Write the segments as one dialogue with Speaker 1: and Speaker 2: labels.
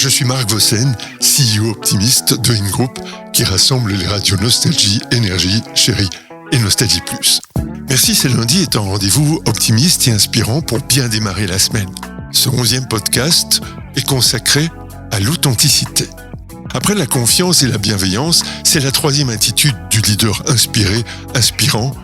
Speaker 1: Je suis Marc Vossen, CEO optimiste de InGroup, qui rassemble les radios Nostalgie, Énergie, Chérie et Nostalgie Plus. Merci, c'est lundi est un rendez-vous optimiste et inspirant pour bien démarrer la semaine. Ce 11e podcast est consacré à l'authenticité. Après la confiance et la bienveillance, c'est la 3e attitude du leader inspiré, inspirant,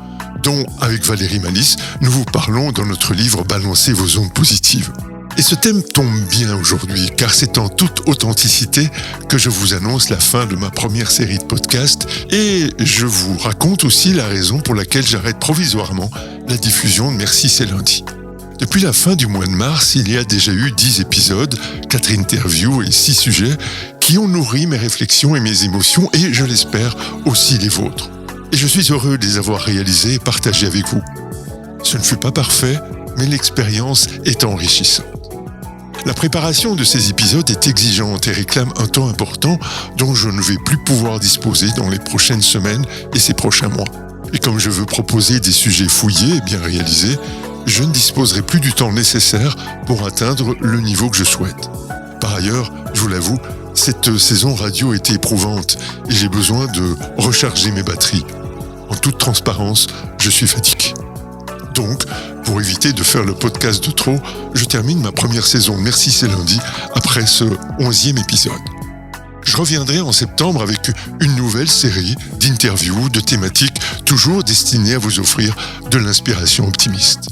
Speaker 1: dont, avec Valérie Malice, nous vous parlons dans notre livre « Balancez vos ondes positives ». Et ce thème tombe bien aujourd'hui, car c'est en toute authenticité que je vous annonce la fin de ma première série de podcasts et je vous raconte aussi la raison pour laquelle j'arrête provisoirement la diffusion de Merci c'est lundi. Depuis la fin du mois de mars, il y a déjà eu 10 épisodes, 4 interviews et 6 sujets qui ont nourri mes réflexions et mes émotions et, je l'espère, aussi les vôtres. Et je suis heureux de les avoir réalisés et partagés avec vous. Ce ne fut pas parfait, mais l'expérience est enrichissante. La préparation de ces épisodes est exigeante et réclame un temps important dont je ne vais plus pouvoir disposer dans les prochaines semaines et ces prochains mois. Et comme je veux proposer des sujets fouillés et bien réalisés, je ne disposerai plus du temps nécessaire pour atteindre le niveau que je souhaite. Par ailleurs, je vous l'avoue, cette saison radio était éprouvante et j'ai besoin de recharger mes batteries. En toute transparence, je suis fatigué. Donc, pour éviter de faire le podcast de trop, je termine ma première saison Merci c'est lundi après ce 11e épisode. Je reviendrai en septembre avec une nouvelle série d'interviews, de thématiques, toujours destinées à vous offrir de l'inspiration optimiste.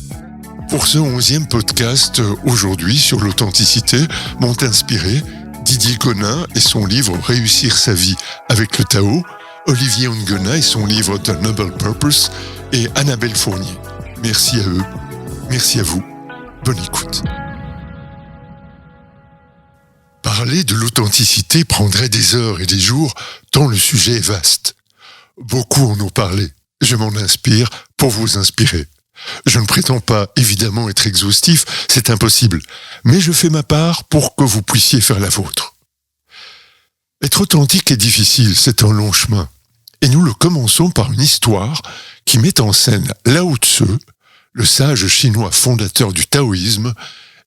Speaker 1: Pour ce 11e podcast, aujourd'hui, sur l'authenticité, m'ont inspiré Didier Gonin et son livre « Réussir sa vie avec le Tao », Olivier Ongena et son livre « The Noble Purpose » et Annabelle Fournier. Merci à eux, merci à vous, bonne écoute. Parler de l'authenticité prendrait des heures et des jours, tant le sujet est vaste. Beaucoup en ont parlé, je m'en inspire pour vous inspirer. Je ne prétends pas évidemment être exhaustif, c'est impossible, mais je fais ma part pour que vous puissiez faire la vôtre. Être authentique est difficile, c'est un long chemin. Et nous le commençons par une histoire qui met en scène Lao Tzu, le sage chinois fondateur du taoïsme,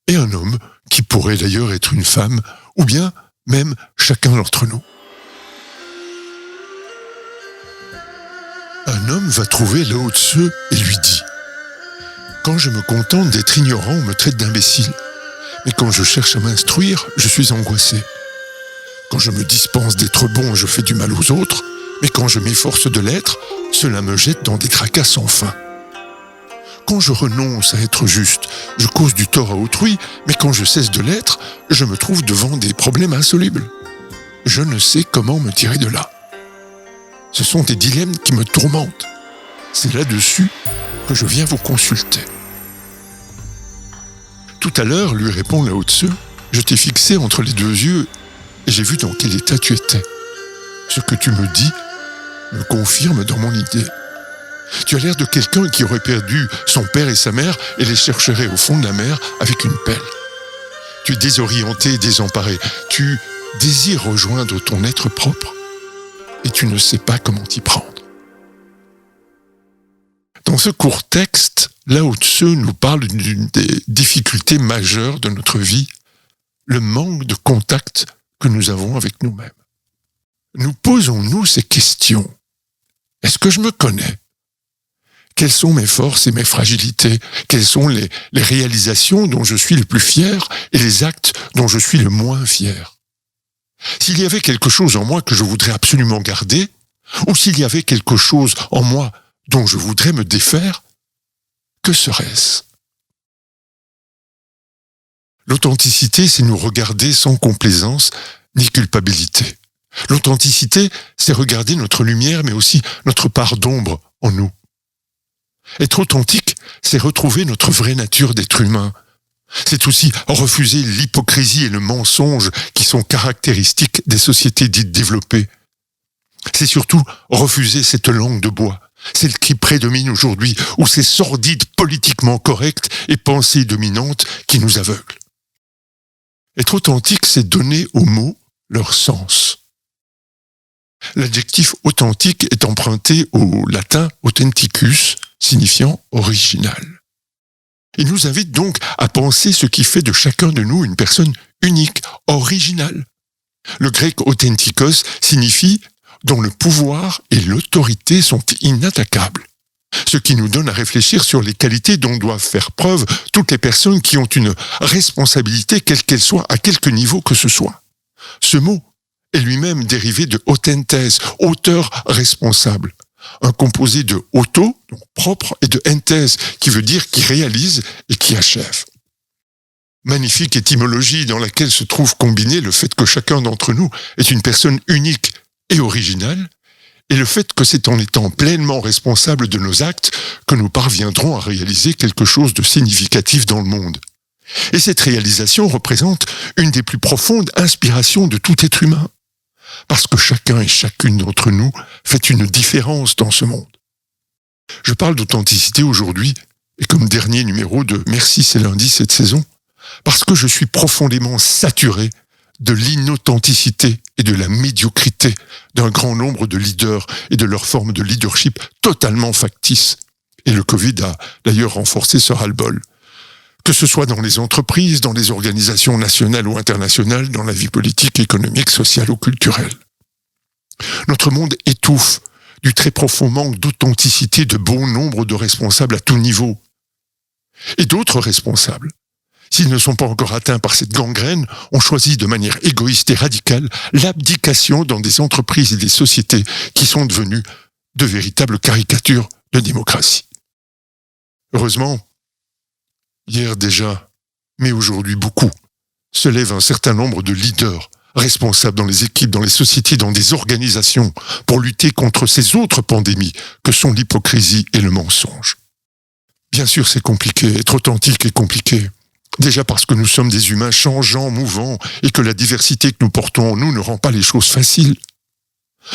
Speaker 1: et un homme qui pourrait d'ailleurs être une femme, ou bien même chacun d'entre nous. Un homme va trouver Lao Tzu et lui dit « Quand je me contente d'être ignorant, on me traite d'imbécile. Mais quand je cherche à m'instruire, je suis angoissé. Quand je me dispense d'être bon, je fais du mal aux autres. Mais quand je m'efforce de l'être, cela me jette dans des tracas sans fin. Quand je renonce à être juste, je cause du tort à autrui, mais quand je cesse de l'être, je me trouve devant des problèmes insolubles. Je ne sais comment me tirer de là. Ce sont des dilemmes qui me tourmentent. C'est là-dessus que je viens vous consulter. » Tout à l'heure, lui répond Lao Tzu, je t'ai fixé entre les 2 yeux et j'ai vu dans quel état tu étais. Ce que tu me dis me confirme dans mon idée. Tu as l'air de quelqu'un qui aurait perdu son père et sa mère et les chercherait au fond de la mer avec une pelle. Tu es désorienté et désemparé. Tu désires rejoindre ton être propre et tu ne sais pas comment t'y prendre. Dans ce court texte, Lao Tzu nous parle d'une des difficultés majeures de notre vie, le manque de contact que nous avons avec nous-mêmes. Nous posons-nous ces questions. Est-ce que je me connais ? Quelles sont mes forces et mes fragilités ? Quelles sont les réalisations dont je suis le plus fier et les actes dont je suis le moins fier ? S'il y avait quelque chose en moi que je voudrais absolument garder, ou s'il y avait quelque chose en moi dont je voudrais me défaire, que serait-ce ? L'authenticité, c'est nous regarder sans complaisance ni culpabilité. L'authenticité, c'est regarder notre lumière, mais aussi notre part d'ombre en nous. Être authentique, c'est retrouver notre vraie nature d'être humain. C'est aussi refuser l'hypocrisie et le mensonge qui sont caractéristiques des sociétés dites développées. C'est surtout refuser cette langue de bois, celle qui prédomine aujourd'hui, ou ces sordides politiquement correctes et pensées dominantes qui nous aveuglent. Être authentique, c'est donner aux mots leur sens. L'adjectif authentique est emprunté au latin authenticus, signifiant original. Il nous invite donc à penser ce qui fait de chacun de nous une personne unique, originale. Le grec authentikos signifie « dont le pouvoir et l'autorité sont inattaquables ». Ce qui nous donne à réfléchir sur les qualités dont doivent faire preuve toutes les personnes qui ont une responsabilité, quelle qu'elle soit, à quelque niveau que ce soit. Ce mot est lui-même dérivé de autentes, auteur responsable. Un composé de auto, donc propre, et de entes, qui veut dire qui réalise et qui achève. Magnifique étymologie dans laquelle se trouve combiné le fait que chacun d'entre nous est une personne unique et originale, et le fait que c'est en étant pleinement responsable de nos actes que nous parviendrons à réaliser quelque chose de significatif dans le monde. Et cette réalisation représente une des plus profondes inspirations de tout être humain. Parce que chacun et chacune d'entre nous fait une différence dans ce monde. Je parle d'authenticité aujourd'hui, et comme dernier numéro de Merci c'est lundi cette saison, parce que je suis profondément saturé de l'inauthenticité et de la médiocrité d'un grand nombre de leaders et de leur forme de leadership totalement factice. Et le Covid a d'ailleurs renforcé ce ras-le-bol. Que ce soit dans les entreprises, dans les organisations nationales ou internationales, dans la vie politique, économique, sociale ou culturelle. Notre monde étouffe du très profond manque d'authenticité de bon nombre de responsables à tout niveau. Et d'autres responsables, s'ils ne sont pas encore atteints par cette gangrène, ont choisi de manière égoïste et radicale l'abdication dans des entreprises et des sociétés qui sont devenues de véritables caricatures de démocratie. Heureusement, hier déjà, mais aujourd'hui beaucoup, se lève un certain nombre de leaders responsables dans les équipes, dans les sociétés, dans des organisations pour lutter contre ces autres pandémies que sont l'hypocrisie et le mensonge. Bien sûr, c'est compliqué, être authentique est compliqué. Déjà parce que nous sommes des humains changeants, mouvants, et que la diversité que nous portons en nous ne rend pas les choses faciles.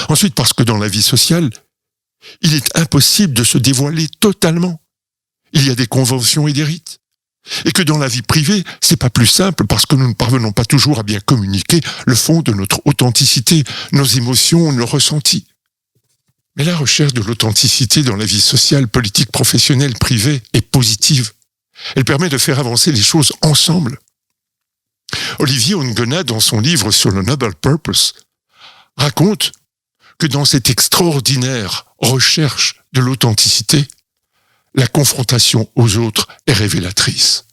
Speaker 1: Ensuite parce que dans la vie sociale, il est impossible de se dévoiler totalement. Il y a des conventions et des rites. Et que dans la vie privée, c'est pas plus simple parce que nous ne parvenons pas toujours à bien communiquer le fond de notre authenticité, nos émotions, nos ressentis. Mais la recherche de l'authenticité dans la vie sociale, politique, professionnelle, privée est positive. Elle permet de faire avancer les choses ensemble. Olivier Ongona, dans son livre sur le Noble Purpose, raconte que dans cette extraordinaire recherche de l'authenticité, la confrontation aux autres est révélatrice.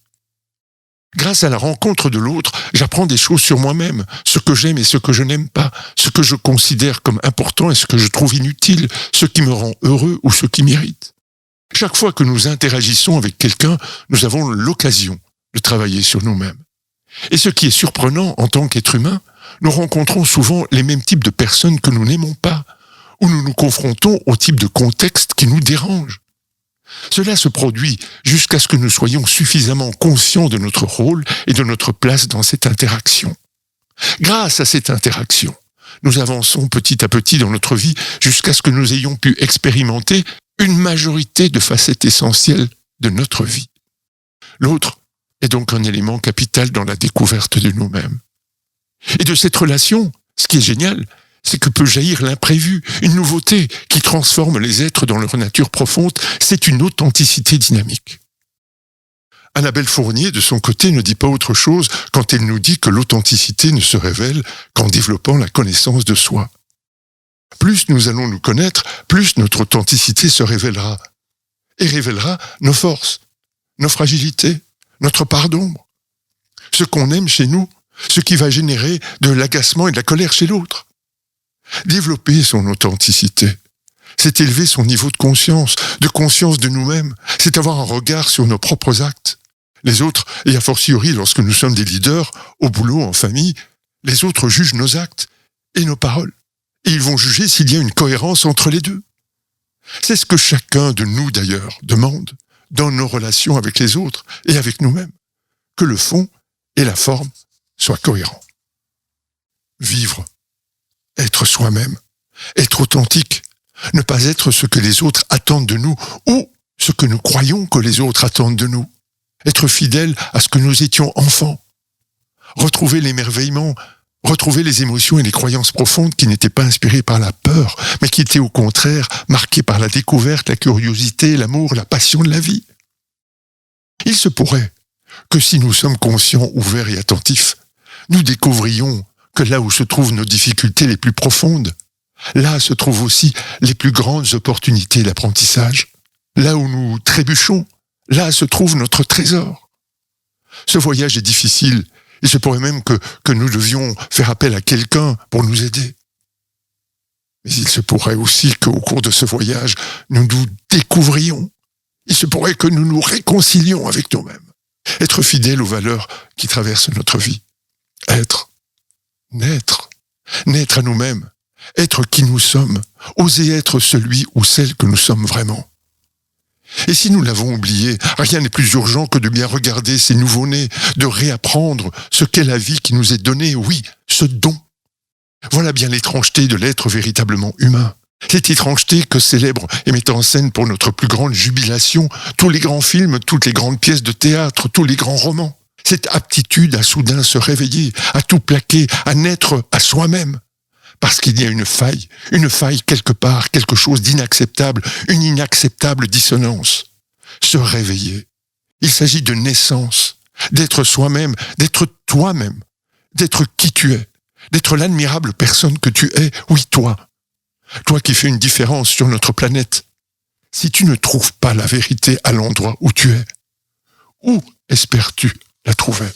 Speaker 1: Grâce à la rencontre de l'autre, j'apprends des choses sur moi-même, ce que j'aime et ce que je n'aime pas, ce que je considère comme important et ce que je trouve inutile, ce qui me rend heureux ou ce qui m'irrite. Chaque fois que nous interagissons avec quelqu'un, nous avons l'occasion de travailler sur nous-mêmes. Et ce qui est surprenant en tant qu'être humain, nous rencontrons souvent les mêmes types de personnes que nous n'aimons pas, ou nous nous confrontons au type de contexte qui nous dérange. Cela se produit jusqu'à ce que nous soyons suffisamment conscients de notre rôle et de notre place dans cette interaction. Grâce à cette interaction, nous avançons petit à petit dans notre vie jusqu'à ce que nous ayons pu expérimenter une majorité de facettes essentielles de notre vie. L'autre est donc un élément capital dans la découverte de nous-mêmes. Et de cette relation, ce qui est génial, c'est que peut jaillir l'imprévu, une nouveauté qui transforme les êtres dans leur nature profonde, c'est une authenticité dynamique. Annabelle Fournier, de son côté, ne dit pas autre chose quand elle nous dit que l'authenticité ne se révèle qu'en développant la connaissance de soi. Plus nous allons nous connaître, plus notre authenticité se révélera. Et révélera nos forces, nos fragilités, notre part d'ombre. Ce qu'on aime chez nous, ce qui va générer de l'agacement et de la colère chez l'autre. Développer son authenticité, c'est élever son niveau de conscience de nous-mêmes, c'est avoir un regard sur nos propres actes. Les autres, et a fortiori lorsque nous sommes des leaders, au boulot, en famille, les autres jugent nos actes et nos paroles. Et ils vont juger s'il y a une cohérence entre les deux. C'est ce que chacun de nous, d'ailleurs, demande dans nos relations avec les autres et avec nous-mêmes. Que le fond et la forme soient cohérents. Vivre, être soi-même, être authentique, ne pas être ce que les autres attendent de nous ou ce que nous croyons que les autres attendent de nous. Être fidèle à ce que nous étions enfants. Retrouver l'émerveillement, retrouver les émotions et les croyances profondes qui n'étaient pas inspirées par la peur, mais qui étaient au contraire marquées par la découverte, la curiosité, l'amour, la passion de la vie. Il se pourrait que si nous sommes conscients, ouverts et attentifs, nous découvrions que là où se trouvent nos difficultés les plus profondes, là se trouvent aussi les plus grandes opportunités d'apprentissage. Là où nous trébuchons, là se trouve notre trésor. Ce voyage est difficile. Il se pourrait même que nous devions faire appel à quelqu'un pour nous aider. Mais il se pourrait aussi qu'au cours de ce voyage, nous nous découvrions. Il se pourrait que nous nous réconcilions avec nous-mêmes. Être fidèles aux valeurs qui traversent notre vie. Naître à nous-mêmes. Être qui nous sommes. Oser être celui ou celle que nous sommes vraiment. Et si nous l'avons oublié, rien n'est plus urgent que de bien regarder ces nouveaux-nés, de réapprendre ce qu'est la vie qui nous est donnée, oui, ce don. Voilà bien l'étrangeté de l'être véritablement humain. Cette étrangeté que célèbrent et mettent en scène pour notre plus grande jubilation tous les grands films, toutes les grandes pièces de théâtre, tous les grands romans. Cette aptitude à soudain se réveiller, à tout plaquer, à naître à soi-même. Parce qu'il y a une faille quelque part, quelque chose d'inacceptable, une inacceptable dissonance. Se réveiller. Il s'agit de naissance, d'être soi-même, d'être toi-même, d'être qui tu es, d'être l'admirable personne que tu es, oui toi. Toi qui fais une différence sur notre planète. Si tu ne trouves pas la vérité à l'endroit où tu es, où espères-tu la trouver ?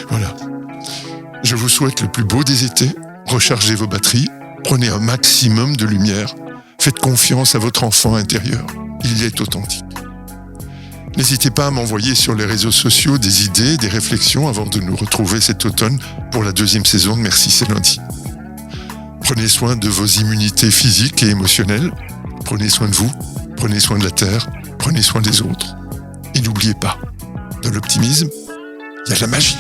Speaker 1: Voilà. Je vous souhaite le plus beau des étés. Rechargez vos batteries, prenez un maximum de lumière, faites confiance à votre enfant intérieur. Il est authentique. N'hésitez pas à m'envoyer sur les réseaux sociaux des idées, des réflexions avant de nous retrouver cet automne pour la 2e saison de Merci, c'est lundi. Prenez soin de vos immunités physiques et émotionnelles. Prenez soin de vous, prenez soin de la Terre, prenez soin des autres. Et n'oubliez pas, dans l'optimisme, il y a de la magie.